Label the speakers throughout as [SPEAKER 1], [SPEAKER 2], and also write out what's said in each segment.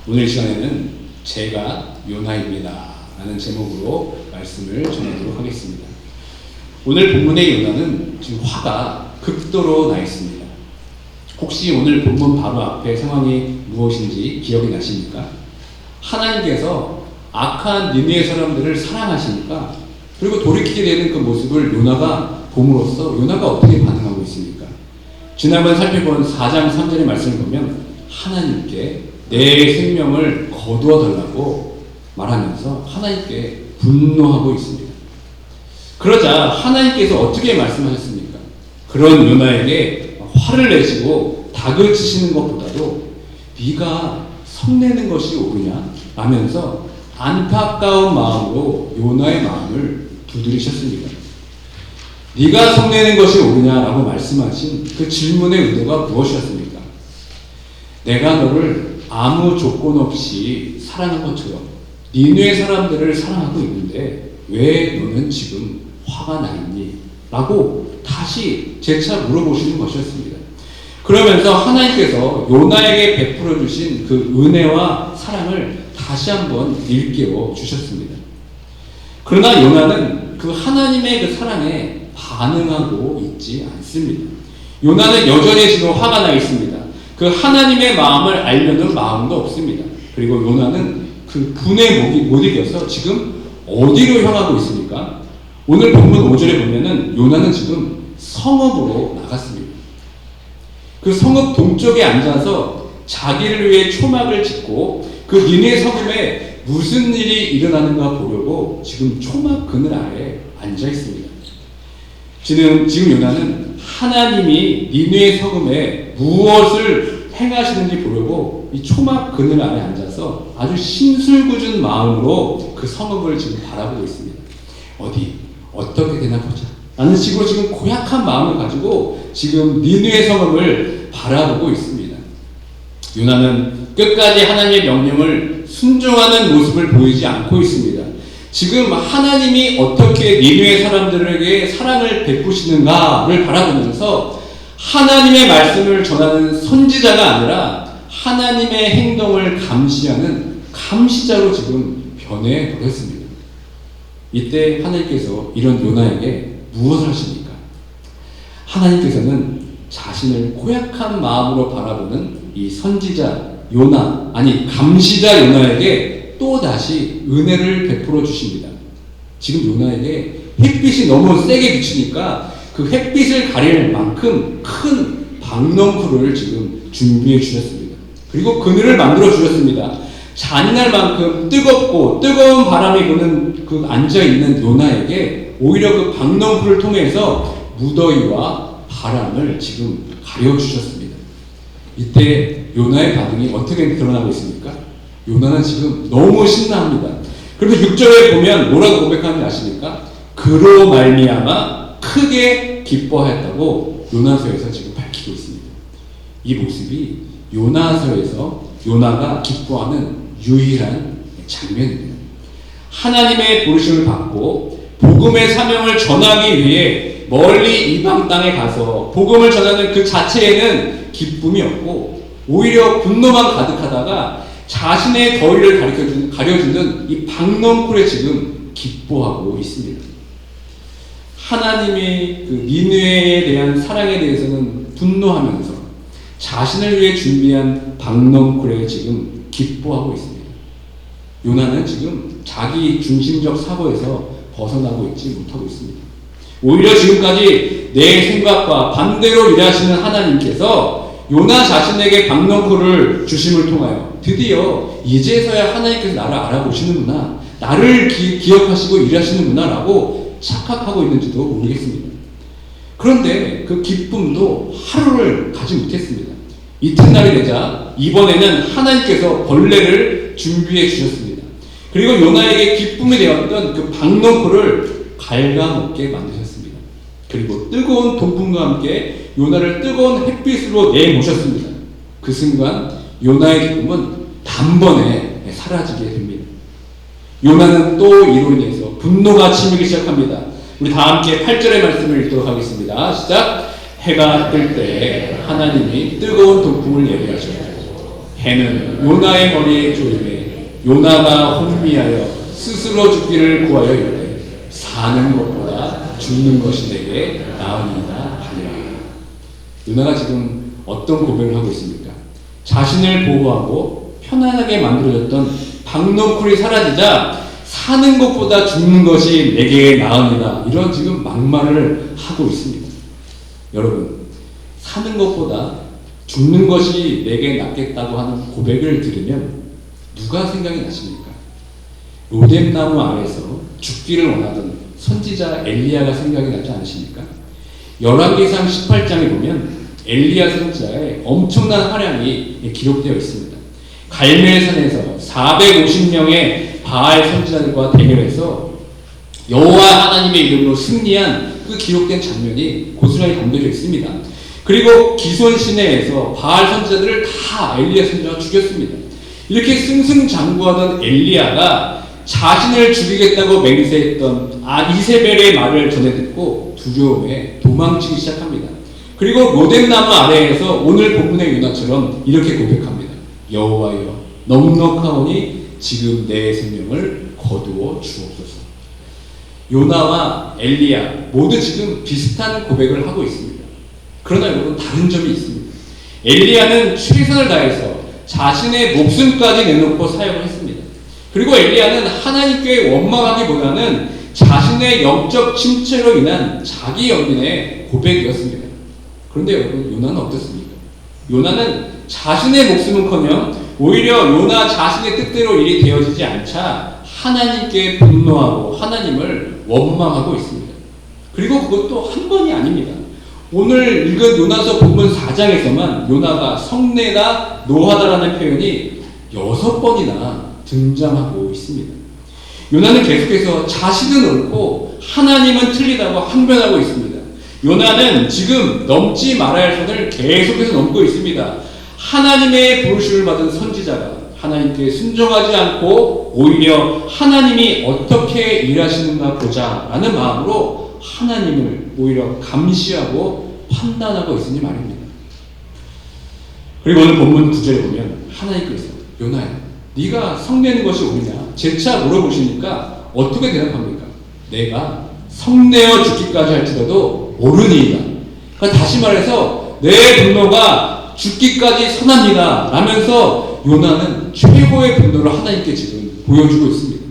[SPEAKER 1] 오늘 시간에는 제가 요나입니다 라는 제목으로 말씀을 전하도록 하겠습니다. 오늘 본문의 요나는 지금 화가 극도로 나 있습니다. 혹시 오늘 본문 바로 앞에 상황이 무엇인지 기억이 나십니까? 하나님께서 악한 니느웨 사람들을 사랑하시니까, 그리고 돌이키게 되는 그 모습을 요나가 봄으로써 요나가 어떻게 반응하고 있습니까? 지난번 살펴본 4장 3절의 말씀을 보면 하나님께 내 생명을 거두어 달라고 말하면서 하나님께 분노하고 있습니다. 그러자 하나님께서 어떻게 말씀하셨습니까? 그런 요나에게 화를 내시고 다그치시는 것보다도 네가 성내는 것이 옳으냐 라면서 안타까운 마음으로 요나의 마음을 두드리셨습니다. 네가 성내는 것이 옳으냐라고 말씀하신 그 질문의 의도가 무엇이었습니까? 내가 너를 아무 조건 없이 사랑한 것처럼 니느웨 사람들을 사랑하고 있는데 왜 너는 지금 화가 나 있니? 라고 다시 재차 물어보시는 것이었습니다. 그러면서 하나님께서 요나에게 베풀어 주신 그 은혜와 사랑을 다시 한번 일깨워 주셨습니다. 그러나 요나는 그 하나님의 그 사랑에 반응하고 있지 않습니다. 요나는 여전히 지금 화가 나 있습니다. 그 하나님의 마음을 알려는 마음도 없습니다. 그리고 요나는 그 분에 못 이겨서 지금 어디로 향하고 있습니까? 오늘 본문 5절에 보면은 요나는 지금 성읍으로 나갔습니다. 그 성읍 동쪽에 앉아서 자기를 위해 초막을 짓고 그 니느웨 성읍에 무슨 일이 일어나는가 보려고 지금 초막 그늘 아래 앉아 있습니다. 지금 요나는 하나님이 니느웨 성읍에 무엇을 행하시는지 보려고 이 초막 그늘 아래 앉아서 아주 심술궂은 마음으로 그 성읍을 지금 바라보고 있습니다. 어떻게 되나 보자 라는 식으로 지금 고약한 마음을 가지고 지금 니느웨 성읍을 바라보고 있습니다. 요나는 끝까지 하나님의 명령을 순종하는 모습을 보이지 않고 있습니다. 지금 하나님이 어떻게 니느웨 사람들에게 사랑을 베푸시는가를 바라보면서 하나님의 말씀을 전하는 선지자가 아니라 하나님의 행동을 감시하는 감시자로 지금 변해버렸습니다. 이때 하나님께서 이런 요나에게 무엇을 하십니까? 하나님께서는 자신을 고약한 마음으로 바라보는 이 선지자 요나, 감시자 요나에게 또다시 은혜를 베풀어 주십니다. 지금 요나에게 햇빛이 너무 세게 비치니까 그 햇빛을 가릴 만큼 큰 박넝쿨을 지금 준비해 주셨습니다. 그리고 그늘을 만들어 주셨습니다. 잔인할 만큼 뜨거운 바람이 부는 그 앉아있는 요나에게 오히려 그 박넝쿨을 통해서 무더위와 바람을 지금 가려주셨습니다. 이때 요나의 반응이 어떻게 드러나고 있습니까? 요나는 지금 너무 신나합니다. 그래서 6절에 보면 뭐라고 고백하는지 아십니까? 그로 말미암아 크게 기뻐하였다고 요나서에서 지금 밝히고 있습니다. 이 모습이 요나서에서 요나가 기뻐하는 유일한 장면입니다. 하나님의 부르심을 받고 복음의 사명을 전하기 위해 멀리 이방 땅에 가서 복음을 전하는 그 자체에는 기쁨이 없고 오히려 분노만 가득하다가 자신의 더위를 가려주는 이 박넝쿨에 지금 기뻐하고 있습니다. 하나님의 그 니느웨에 대한 사랑에 대해서는 분노하면서 자신을 위해 준비한 박넝쿨에 지금 기뻐하고 있습니다. 요나는 지금 자기 중심적 사고에서 벗어나고 있지 못하고 있습니다. 오히려 지금까지 내 생각과 반대로 일하시는 하나님께서 요나 자신에게 박넝쿨을 주심을 통하여 드디어 이제서야 하나님께서 나를 알아보시는구나, 나를 기억하시고 일하시는구나 라고 착각하고 있는지도 모르겠습니다. 그런데 그 기쁨도 하루를 가지 못했습니다. 이튿날이 되자 이번에는 하나님께서 벌레를 준비해 주셨습니다. 그리고 요나에게 기쁨이 되었던 그 박넝쿨을 갉아먹게 만드셨습니다. 그리고 뜨거운 동풍과 함께 요나를 뜨거운 햇빛으로 내모셨습니다. 그 순간 요나의 기쁨은 단번에 사라지게 됩니다. 요나는 또 이로 인해서 분노가 치밀기 시작합니다. 우리 다 함께 8절의 말씀을 읽도록 하겠습니다. 시작! 해가 뜰 때 하나님이 뜨거운 동풍을 예비하셨고 해는 요나의 머리에 조임해 요나가 혼미하여 스스로 죽기를 구하여 이르되 사는 것보다 죽는 것이 내게 나으니이다 하니라. 요나가 지금 어떤 고백을 하고 있습니까? 자신을 보호하고 편안하게 만들어졌던 박넝쿨이 사라지자 사는 것보다 죽는 것이 내게 나으니라, 이런 지금 막말을 하고 있습니다. 여러분, 사는 것보다 죽는 것이 내게 낫겠다고 하는 고백을 들으면 누가 생각이 나십니까? 로뎀나무 아래에서 죽기를 원하던 선지자 엘리야가 생각이 나지 않으십니까? 열왕기상 18장에 보면 엘리야 선지자의 엄청난 활약이 기록되어 있습니다. 갈멜산에서 450명의 바알 선지자들과 대결해서 여호와 하나님의 이름으로 승리한 그 기록된 장면이 고스란히 담겨져 있습니다. 그리고 기손 시내에서 바알 선지자들을 다 엘리야 선지자가 죽였습니다. 이렇게 승승장구하던 엘리야가 자신을 죽이겠다고 맹세했던 이세벨의 말을 전해 듣고 두려움에 도망치기 시작합니다. 그리고 로뎀나무 아래에서 오늘 본문의 요나처럼 이렇게 고백합니다. 여호와여, 넉넉하오니 지금 내 생명을 거두어 주옵소서. 요나와 엘리야 모두 지금 비슷한 고백을 하고 있습니다. 그러나 여러분, 다른 점이 있습니다. 엘리야는 최선을 다해서 자신의 목숨까지 내놓고 사역을 했습니다. 그리고 엘리야는 하나님께 원망하기보다는 자신의 영적 침체로 인한 자기 연민의 고백이었습니다. 그런데 여러분, 요나는 어떻습니까? 요나는 자신의 목숨은커녕 오히려 요나 자신의 뜻대로 일이 되어지지 않자 하나님께 분노하고 하나님을 원망하고 있습니다. 그리고 그것도 한 번이 아닙니다. 오늘 읽은 요나서 본문 4장에서만 요나가 성내다 노하다라는 표현이 6번이나 등장하고 있습니다. 요나는 계속해서 자신은 옳고 하나님은 틀리다고 항변하고 있습니다. 요나는 지금 넘지 말아야 할 선을 계속해서 넘고 있습니다. 하나님의 부르심을 받은 선지자가 하나님께 순종하지 않고 오히려 하나님이 어떻게 일하시는가 보자 라는 마음으로 하나님을 오히려 감시하고 판단하고 있으니 말입니다. 그리고 오늘 본문 9절에 보면 하나님께서 요나야, 네가 성내는 것이 옳으냐 재차 물어보시니까 어떻게 대답합니까? 내가 성내어 죽기까지 할지라도 옳으니이다. 그러니까 다시 말해서 내 분노가 죽기까지 선합니다 라면서 요나는 최고의 분노를 하나님께 지금 보여주고 있습니다.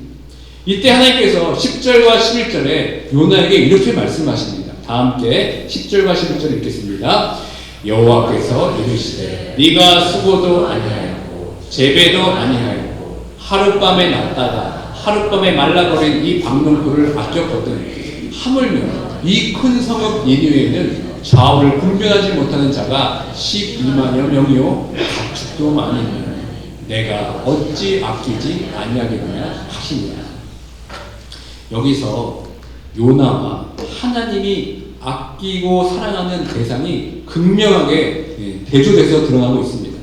[SPEAKER 1] 이때 하나님께서 10절과 11절에 요나에게 이렇게 말씀하십니다. 다 함께 10절과 11절 읽겠습니다. 여호와께서 이르시되 네가 수고도 아니하였고 재배도 아니하였고 하룻밤에 났다가 하룻밤에 말라버린 이 박농토를 아꼈거든 하물며 이 큰 성읍 니느웨에는 좌우를 분별하지 못하는 자가 12만여 명이요 가축도 많으니 내가 어찌 아끼지 아니하겠느냐 하시니라. 여기서 요나와 하나님이 아끼고 사랑하는 대상이 극명하게 대조돼서 드러나고 있습니다.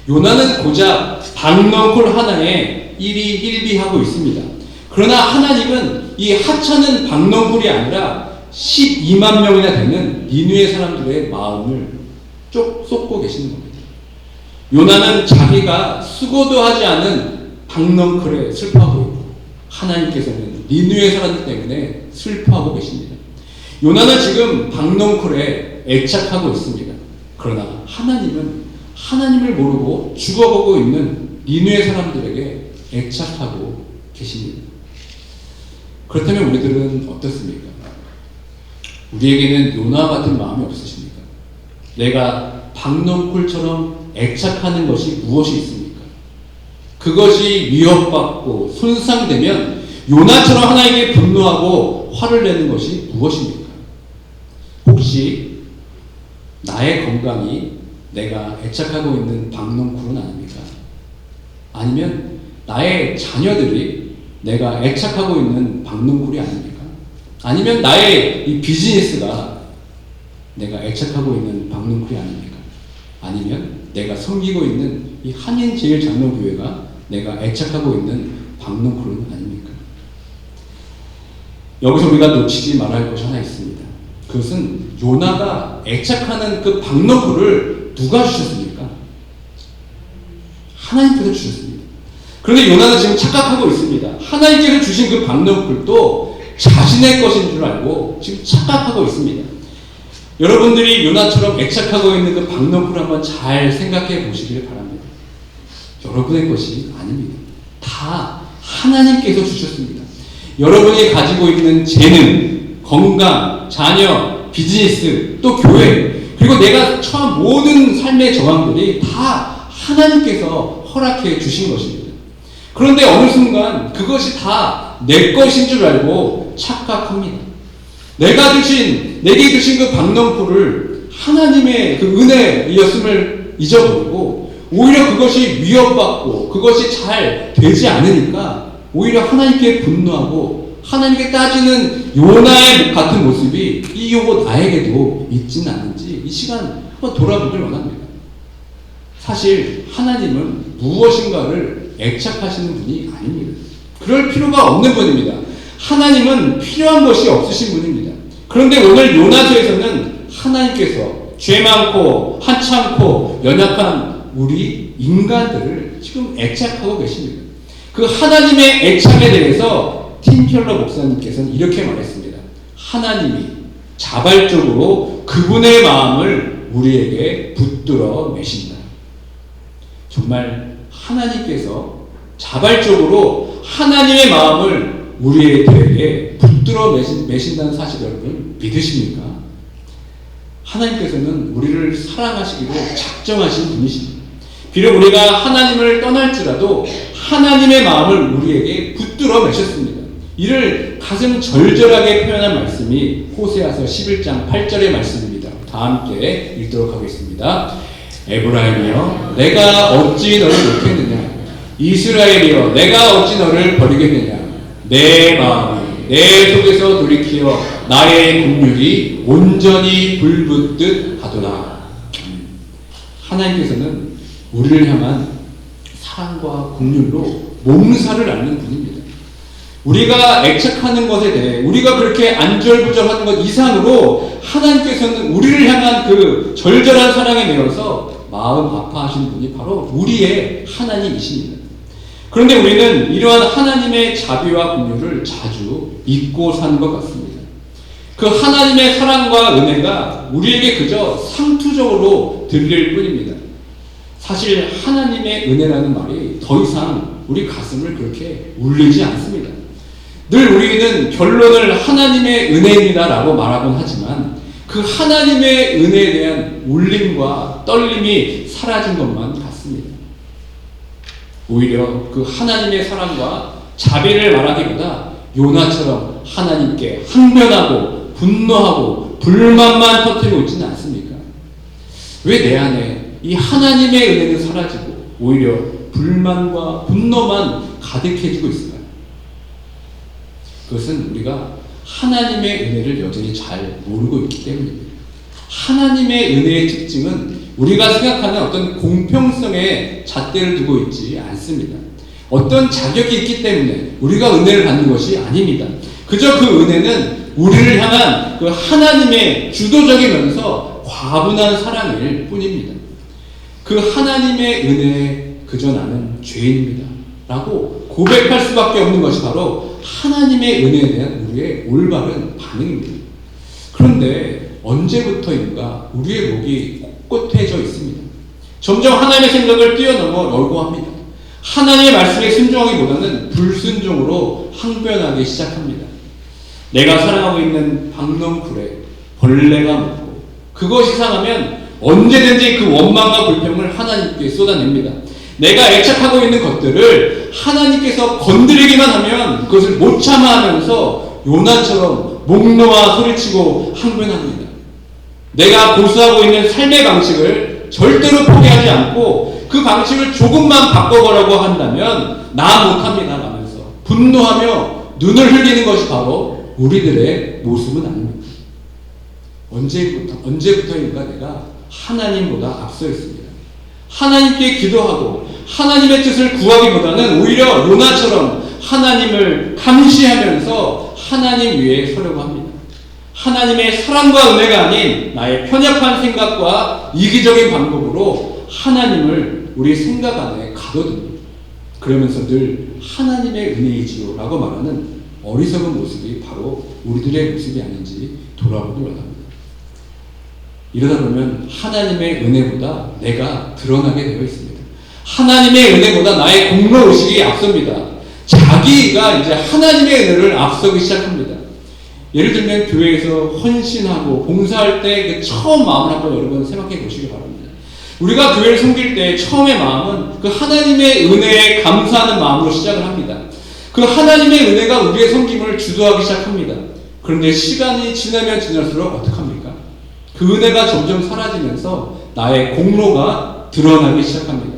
[SPEAKER 1] 요나는 고작 박넝쿨 하나에 일희일비하고 있습니다. 그러나 하나님은 이 하찮은 박넝쿨이 아니라 12만 명이나 되는 니느웨 사람들의 마음을 쪽 쏟고 계시는 겁니다. 요나는 자기가 수고도 하지 않은 박넝쿨에 슬퍼하고 있고 하나님께서는 니느웨 사람들 때문에 슬퍼하고 계십니다. 요나는 지금 박넝쿨에 애착하고 있습니다. 그러나 하나님은 하나님을 모르고 죽어가고 있는 니느웨 사람들에게 애착하고 계십니다. 그렇다면 우리들은 어떻습니까? 우리에게는 요나 같은 마음이 없으십니까? 내가 박넝쿨처럼 애착하는 것이 무엇이 있습니까? 그것이 위협받고 손상되면 요나처럼 하나님께 분노하고 화를 내는 것이 무엇입니까? 혹시 나의 건강이 내가 애착하고 있는 박넝쿨은 아닙니까? 아니면 나의 자녀들이 내가 애착하고 있는 박넝쿨이 아닙니까? 아니면 나의 이 비즈니스가 내가 애착하고 있는 박넝쿨이 아닙니까? 아니면 내가 섬기고 있는 이 한인제일장로교회가 내가 애착하고 있는 박넝쿨은 아닙니까? 여기서 우리가 놓치지 말아야 할 것이 하나 있습니다. 그것은 요나가 애착하는 그 박넝쿨을 누가 주셨습니까? 하나님께서 주셨습니다. 그런데 요나는 지금 착각하고 있습니다. 하나님께서 주신 그 박너풀도 자신의 것인 줄 알고 지금 착각하고 있습니다. 여러분들이 요나처럼 애착하고 있는 그 박너풀 한번 잘 생각해 보시길 바랍니다. 여러분의 것이 아닙니다. 다 하나님께서 주셨습니다. 여러분이 가지고 있는 재능, 건강, 자녀, 비즈니스, 또 교회, 그리고 내가 처한 모든 삶의 정황들이 다 하나님께서 허락해 주신 것입니다. 그런데 어느 순간 그것이 다 내 것인 줄 알고 착각합니다. 내게 주신 그 박넘풀을 하나님의 그 은혜였음을 잊어버리고 오히려 그것이 위협받고 그것이 잘 되지 않으니까 오히려 하나님께 분노하고 하나님께 따지는 요나의 같은 모습이 이 나에게도 있지는 않은지 이 시간 한번 돌아보길 원합니다. 사실 하나님은 무엇인가를 애착하시는 분이 아닙니다. 그럴 필요가 없는 분입니다. 하나님은 필요한 것이 없으신 분입니다. 그런데 오늘 요나서에서는 하나님께서 죄 많고 하찮고 연약한 우리 인간들을 지금 애착하고 계십니다. 그 하나님의 애착에 대해서 팀 켈러 목사님께서는 이렇게 말했습니다. 하나님이 자발적으로 그분의 마음을 우리에게 붙들어 매신다. 정말 하나님께서 자발적으로 하나님의 마음을 우리에게 붙들어 매신다는 사실 여러분 믿으십니까? 하나님께서는 우리를 사랑하시기로 작정하신 분이십니다. 비록 우리가 하나님을 떠날지라도 하나님의 마음을 우리에게 붙들어 매셨습니다. 이를 가슴 절절하게 표현한 말씀이 호세아서 11장 8절의 말씀입니다. 다 함께 읽도록 하겠습니다. 에브라임이여 내가 어찌 너를 놓겠느냐 이스라엘이여 내가 어찌 너를 버리겠느냐 내 마음이 내 속에서 돌이키어 나의 긍휼이 온전히 불붙듯 하도다. 하나님께서는 우리를 향한 사랑과 긍휼로 몸살을 앓는 분입니다. 우리가 애착하는 것에 대해 우리가 그렇게 안절부절하는 것 이상으로 하나님께서는 우리를 향한 그 절절한 사랑에 매여서 마음 아파하시는 분이 바로 우리의 하나님이십니다. 그런데 우리는 이러한 하나님의 자비와 긍휼을 자주 잊고 사는 것 같습니다. 그 하나님의 사랑과 은혜가 우리에게 그저 상투적으로 들릴 뿐입니다. 사실 하나님의 은혜라는 말이 더 이상 우리 가슴을 그렇게 울리지 않습니다. 늘 우리는 결론을 하나님의 은혜입니다 라고 말하곤 하지만 그 하나님의 은혜에 대한 울림과 떨림이 사라진 것만 같습니다. 오히려 그 하나님의 사랑과 자비를 말하기보다 요나처럼 하나님께 항변하고 분노하고 불만만 터뜨리고 있지는 않습니까? 왜 내 안에 이 하나님의 은혜는 사라지고 오히려 불만과 분노만 가득해지고 있을까요? 그것은 우리가 하나님의 은혜를 여전히 잘 모르고 있기 때문입니다. 하나님의 은혜의 특징은 우리가 생각하는 어떤 공평성에 잣대를 두고 있지 않습니다. 어떤 자격이 있기 때문에 우리가 은혜를 받는 것이 아닙니다. 그저 그 은혜는 우리를 향한 그 하나님의 주도적이면서 과분한 사랑일 뿐입니다. 그 하나님의 은혜에 그저 나는 죄인입니다 라고 고백할 수밖에 없는 것이 바로 하나님의 은혜에 대한 우리의 올바른 반응입니다. 그런데 언제부터인가 우리의 목이 꼿꼿해져 있습니다. 점점 하나님의 생각을 뛰어넘어려고 합니다. 하나님의 말씀에 순종하기보다는 불순종으로 항변하기 시작합니다. 내가 사랑하고 있는 박넝쿨에 벌레가 먹고 그것이 상하면 언제든지 그 원망과 불평을 하나님께 쏟아냅니다. 내가 애착하고 있는 것들을 하나님께서 건드리기만 하면 그것을 못 참아하면서 요나처럼 목 놓아 소리치고 항변합니다. 내가 고수하고 있는 삶의 방식을 절대로 포기하지 않고 그 방식을 조금만 바꿔보라고 한다면 나 못합니다 라면서 분노하며 눈을 흘리는 것이 바로 우리들의 모습은 아닙니다. 언제부터인가 내가 하나님보다 앞서 있습니다. 하나님께 기도하고 하나님의 뜻을 구하기보다는 오히려 요나처럼 하나님을 감시하면서 하나님 위에 서려고 합니다. 하나님의 사랑과 은혜가 아닌 나의 편협한 생각과 이기적인 방법으로 하나님을 우리 생각 안에 가둬둡니다. 그러면서 늘 하나님의 은혜이지요 라고 말하는 어리석은 모습이 바로 우리들의 모습이 아닌지 돌아보기 원합니다. 이러다 보면 하나님의 은혜보다 내가 드러나게 되어 있습니다. 하나님의 은혜보다 나의 공로의식이 앞섭니다. 자기가 이제 하나님의 은혜를 앞서기 시작합니다. 예를 들면 교회에서 헌신하고 봉사할 때 그 처음 마음을 한번 여러분 생각해 보시기 바랍니다. 우리가 교회를 섬길 때 처음의 마음은 그 하나님의 은혜에 감사하는 마음으로 시작을 합니다. 그 하나님의 은혜가 우리의 섬김을 주도하기 시작합니다. 그런데 시간이 지나면 지날수록 어떡합니까? 그 은혜가 점점 사라지면서 나의 공로가 드러나기 시작합니다.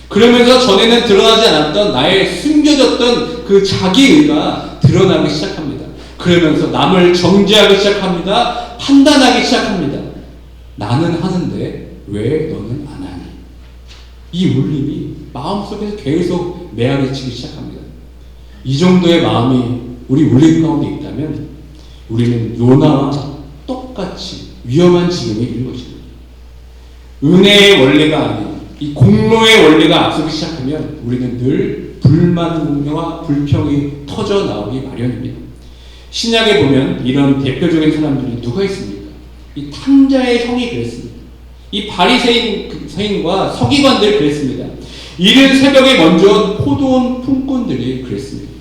[SPEAKER 1] 그러면서 전에는 드러나지 않았던 나의 숨겨졌던 그 자기의가 드러나기 시작합니다. 그러면서 남을 정죄하기 시작합니다. 판단하기 시작합니다. 나는 하는데 왜 너는 안 하니? 이 울림이 마음속에서 계속 매아리치기 시작합니다. 이 정도의 마음이 우리 울림 가운데 있다면 우리는 요나와 똑같이 위험한 지경에 이른 것입니다. 은혜의 원리가 아닌 이 공로의 원리가 앞서기 시작하면 우리는 늘 불만과 불평이 터져 나오기 마련입니다. 신약에 보면 이런 대표적인 사람들이 누가 있습니까? 이 탕자의 형이 그랬습니다. 이 바리새인과 서기관들이 그랬습니다. 이른 새벽에 먼저 온 포도원 품꾼들이 그랬습니다.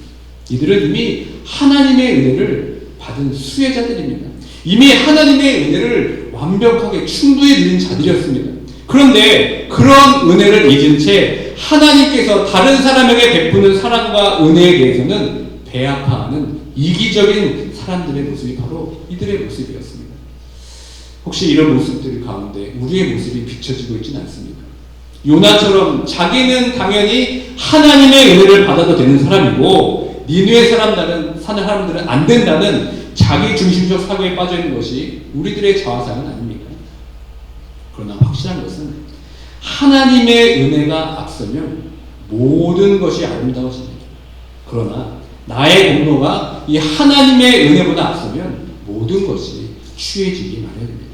[SPEAKER 1] 이들은 이미 하나님의 은혜를 받은 수혜자들입니다. 이미 하나님의 은혜를 완벽하게 충분히 누린 자들이었습니다. 그런데 그런 은혜를 잊은 채 하나님께서 다른 사람에게 베푸는 사랑과 은혜에 대해서는 배아파하는 이기적인 사람들의 모습이 바로 이들의 모습이었습니다. 혹시 이런 모습들 가운데 우리의 모습이 비춰지고 있지는 않습니까? 요나처럼 자기는 당연히 하나님의 은혜를 받아도 되는 사람이고 니느웨 사람들은 안 된다는 자기 중심적 사고에 빠져 있는 것이 우리들의 자화상은 아닙니까? 그러나 확실한 것은 하나님의 은혜가 앞서면 모든 것이 아름다워집니다. 그러나 나의 공로가 이 하나님의 은혜보다 앞서면 모든 것이 취해지기 마련입니다.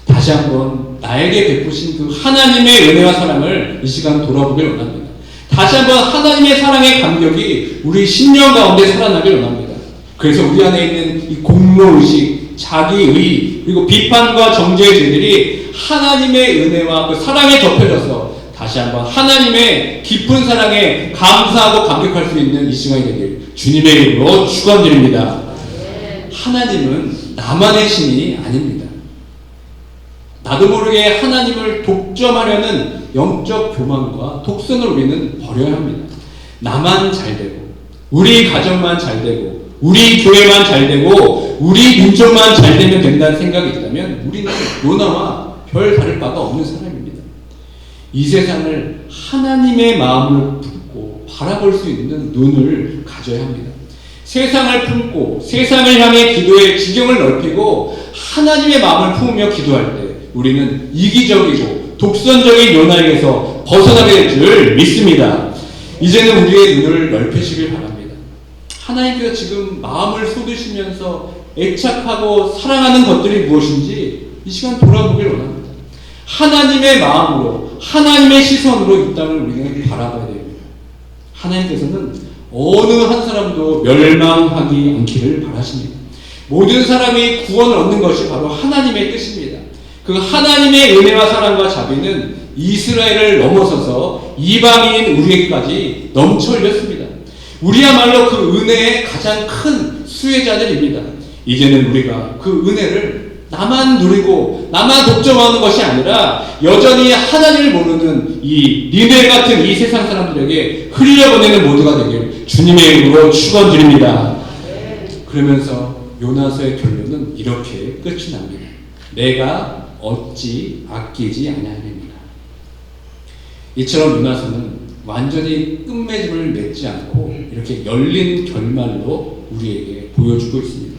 [SPEAKER 1] 다시 한번 나에게 베푸신 그 하나님의 은혜와 사랑을 이 시간 돌아보길 원합니다. 다시 한번 하나님의 사랑의 감격이 우리 심령 가운데 살아나길 원합니다. 그래서 우리 안에 있는 이 공로의식, 자기의, 그리고 비판과 정죄의 죄들이 하나님의 은혜와 그 사랑에 덮여져서 다시 한번 하나님의 깊은 사랑에 감사하고 감격할 수 있는 이 시간이 되길 주님의 이름으로 축원드립니다. 하나님은 나만의 신이 아닙니다. 나도 모르게 하나님을 독점하려는 영적 교만과 독선을 우리는 버려야 합니다. 나만 잘 되고, 우리 가정만 잘 되고, 우리 교회만 잘 되고, 우리 민족만 잘 되면 된다는 생각이 있다면 우리는 요나와 별 다를 바가 없는 사람입니다. 이 세상을 하나님의 마음을 품고 바라볼 수 있는 눈을 가져야 합니다. 세상을 품고 세상을 향해 기도의 지경을 넓히고 하나님의 마음을 품으며 기도할 때 우리는 이기적이고 독선적인 요나에게서 벗어나게 될 줄 믿습니다. 이제는 우리의 눈을 넓히시길 바랍니다. 하나님께서 지금 마음을 쏟으시면서 애착하고 사랑하는 것들이 무엇인지 이 시간 돌아보길 원합니다. 하나님의 마음으로 하나님의 시선으로 이 땅을 우리는 바라봐야 됩니다. 하나님께서는 어느 한 사람도 멸망하지 않기를 바라십니다. 모든 사람이 구원을 얻는 것이 바로 하나님의 뜻입니다. 그 하나님의 은혜와 사랑과 자비는 이스라엘을 넘어서서 이방인 우리에게까지 넘쳐 흘렸습니다. 우리야말로 그 은혜의 가장 큰 수혜자들입니다. 이제는 우리가 그 은혜를 나만 누리고 나만 독점하는 것이 아니라 여전히 하나님을 모르는 이 니느웨 같은 이 세상 사람들에게 흘려보내는 모두가 되길 주님의 이름으로 축원드립니다. 그러면서 요나서의 결론은 이렇게 끝이 납니다. 내가 어찌 아끼지 아니하리까. 이처럼 요나서는 완전히 끝맺음을 맺지 않고 이렇게 열린 결말로 우리에게 보여주고 있습니다.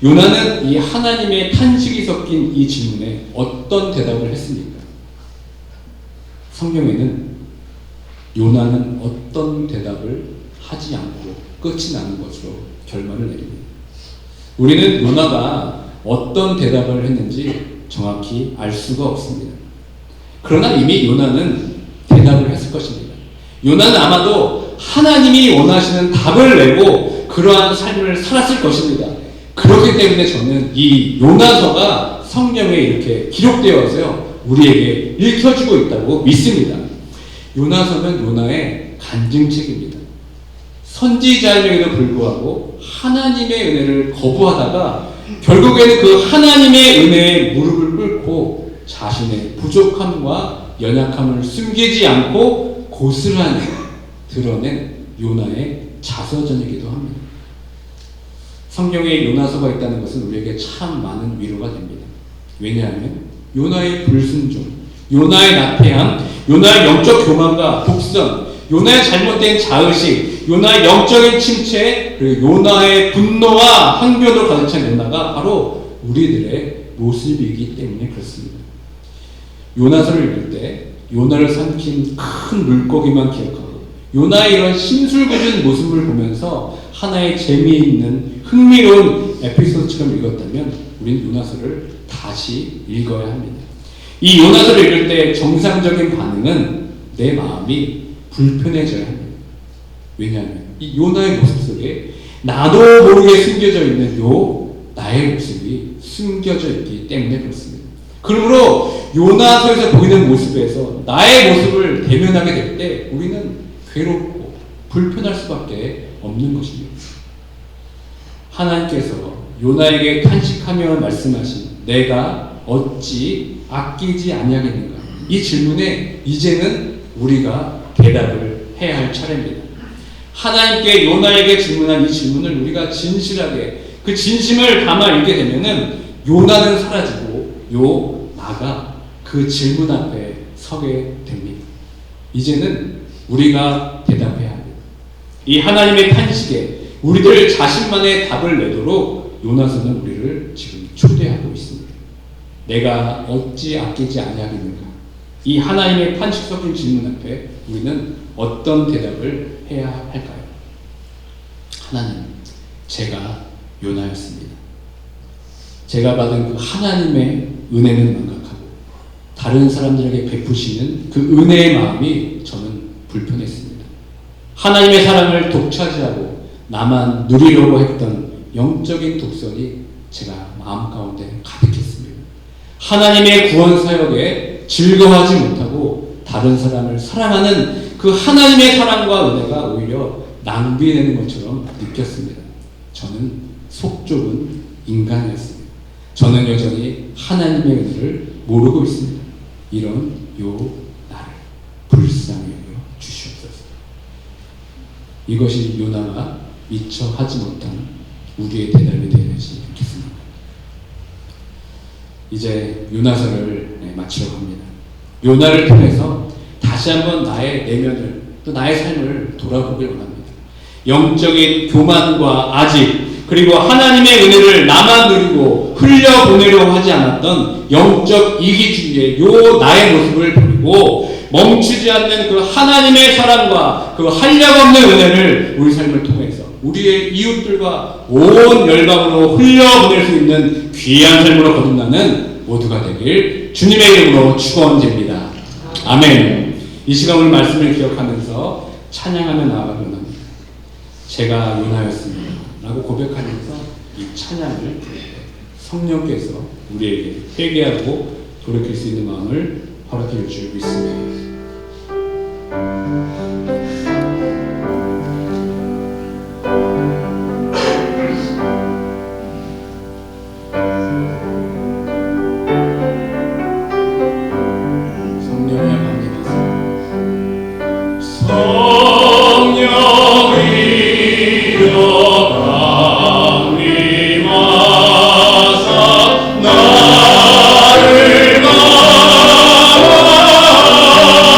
[SPEAKER 1] 요나는 이 하나님의 탄식이 섞인 이 질문에 어떤 대답을 했습니까? 성경에는 요나는 어떤 대답을 하지 않고 끝이 나는 것으로 결말을 내립니다. 우리는 요나가 어떤 대답을 했는지 정확히 알 수가 없습니다. 그러나 이미 요나는 않았을 것입니다. 요나는 아마도 하나님이 원하시는 답을 내고 그러한 삶을 살았을 것입니다. 그렇기 때문에 저는 이 요나서가 성경에 이렇게 기록되어서요 우리에게 읽혀지고 있다고 믿습니다. 요나서는 요나의 간증책입니다. 선지자임에도 불구하고 하나님의 은혜를 거부하다가 결국에는 그 하나님의 은혜에 무릎을 꿇고 자신의 부족함과 연약함을 숨기지 않고 고스란히 드러낸 요나의 자서전이기도 합니다. 성경에 요나서가 있다는 것은 우리에게 참 많은 위로가 됩니다. 왜냐하면 요나의 불순종, 요나의 나태함, 요나의 영적 교만과 독선, 요나의 잘못된 자의식, 요나의 영적인 침체, 그리고 요나의 분노와 항변으로 가득 찬 요나가 바로 우리들의 모습이기 때문에 그렇습니다. 요나서를 읽을 때 요나를 삼킨 큰 물고기만 기억하고 요나의 이런 심술궂은 모습을 보면서 하나의 재미있는 흥미로운 에피소드처럼 읽었다면 우리는 요나서를 다시 읽어야 합니다. 이 요나서를 읽을 때 정상적인 반응은 내 마음이 불편해져야 합니다. 왜냐하면 이 요나의 모습 속에 나도 모르게 숨겨져 있는 나의 모습이 숨겨져 있기 때문에 그렇습니다. 그러므로 요나서에서 보이는 모습에서 나의 모습을 대면하게 될 때 우리는 괴롭고 불편할 수밖에 없는 것입니다. 하나님께서 요나에게 탄식하며 말씀하신 내가 어찌 아끼지 아니하겠는가, 이 질문에 이제는 우리가 대답을 해야 할 차례입니다. 하나님께 요나에게 질문한 이 질문을 우리가 진실하게 그 진심을 담아 읽게 되면은 요나는 사라지고 나가 그 질문 앞에 서게 됩니다. 이제는 우리가 대답해야 합니다. 이 하나님의 탄식에 우리들 자신만의 답을 내도록 요나서는 우리를 지금 초대하고 있습니다. 내가 어찌 아끼지 아니하겠는가? 이 하나님의 탄식 섞인 질문 앞에 우리는 어떤 대답을 해야 할까요? 하나님, 제가 요나였습니다. 제가 받은 그 하나님의 은혜는 망각하고 다른 사람들에게 베푸시는 그 은혜의 마음이 저는 불편했습니다. 하나님의 사랑을 독차지하고 나만 누리려고 했던 영적인 독선이 제가 마음 가운데 가득했습니다. 하나님의 구원 사역에 즐거워하지 못하고 다른 사람을 사랑하는 그 하나님의 사랑과 은혜가 오히려 낭비되는 것처럼 느꼈습니다. 저는 속 좁은 인간이었습니다. 저는 여전히 하나님의 은혜를 모르고 있습니다. 이런 나를 불쌍히 여겨 주시옵소서. 이것이 요나가 미처 하지 못한 우리의 대답이 되어야지 않겠습니까? 이제 요나서를 마치려고 합니다. 요나를 통해서 다시 한번 나의 내면을 또 나의 삶을 돌아보길 원합니다. 영적인 교만과 아집, 그리고 하나님의 은혜를 나만 누리고 흘려보내려고 하지 않았던 영적 이기주의의 나의 모습을 버리고 멈추지 않는 그 하나님의 사랑과 그 한량없는 은혜를 우리 삶을 통해서 우리의 이웃들과 온 열방으로 흘려보낼 수 있는 귀한 삶으로 거듭나는 모두가 되길 주님의 이름으로 축원드립니다. 아멘. 이 시간 오늘 말씀을 기억하면서 찬양하며 나아가기 원합니다. 제가 요나였습니다 라고 고백하면서 이 찬양을 성령께서 우리에게 회개하고 돌이킬 수 있는 마음을 허락해 주시고 있습니다.
[SPEAKER 2] 나를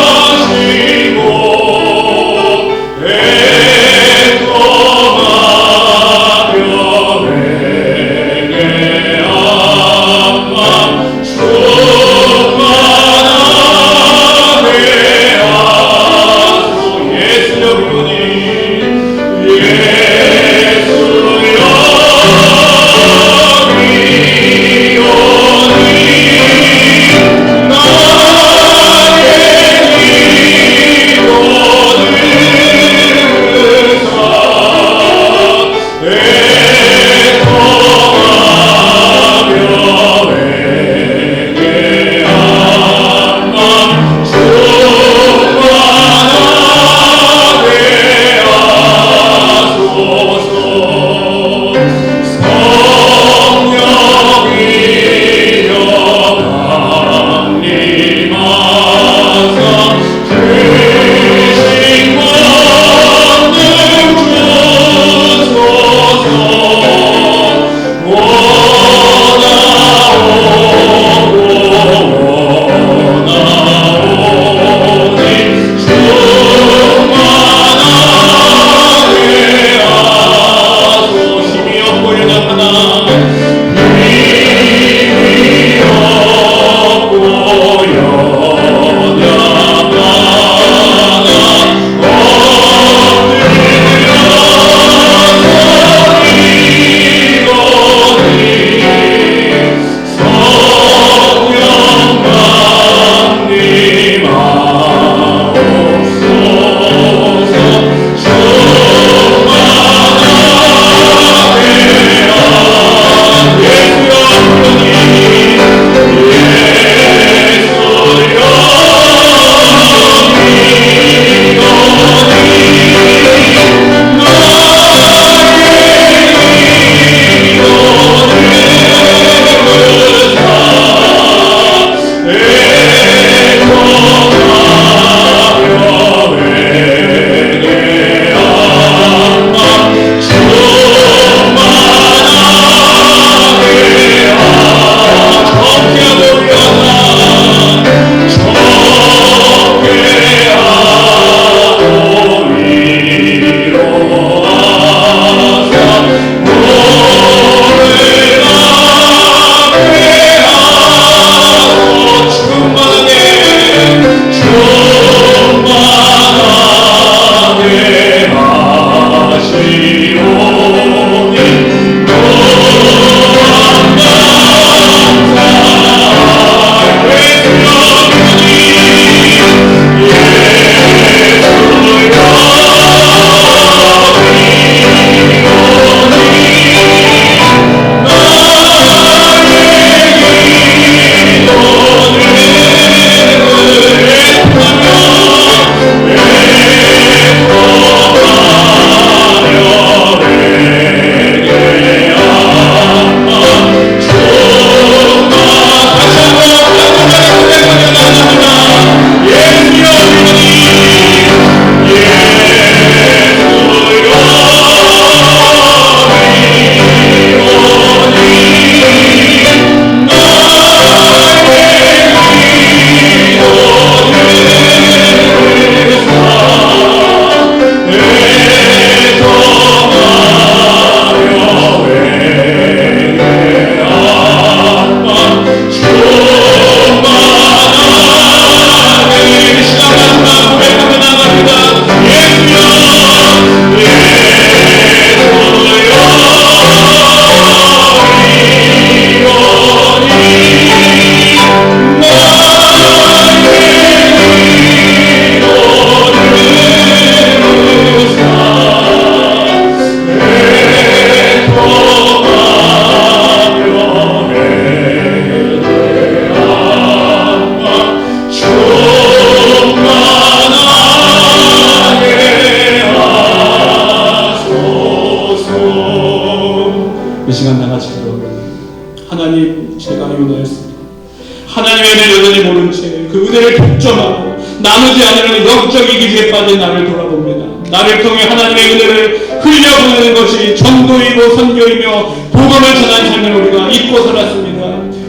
[SPEAKER 1] 하나님의 은혜를 여전히 모른 채 그 은혜를 독점하고 나누지 않으려는 영적인 기지에 빠진 나를 돌아봅니다. 나를 통해 하나님의 은혜를 흘려보내는 것이 전도이고 선교이며 복음을 전하는 삶을 우리가 잊고 살았습니다.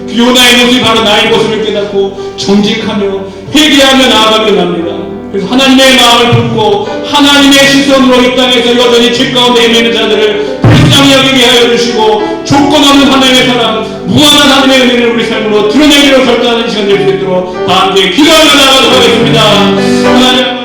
[SPEAKER 1] 그 요나의 모습이 바로 나의 모습을 깨닫고 정직하며 회개하며 나아가게 합니다. 그래서 하나님의 마음을 품고 하나님의 시선으로 이 땅에서 여전히 죄 가운데 헤매는 자들을 불쌍히 여기게 하여 주시고 조건 없는 하나님의 사랑, 무한한 하나님의 은혜를 우리 삶으로 드러내기로 결단하는 시간 될 수 있도록 다 함께 기도하며 나아가도록 하겠습니다. 하나님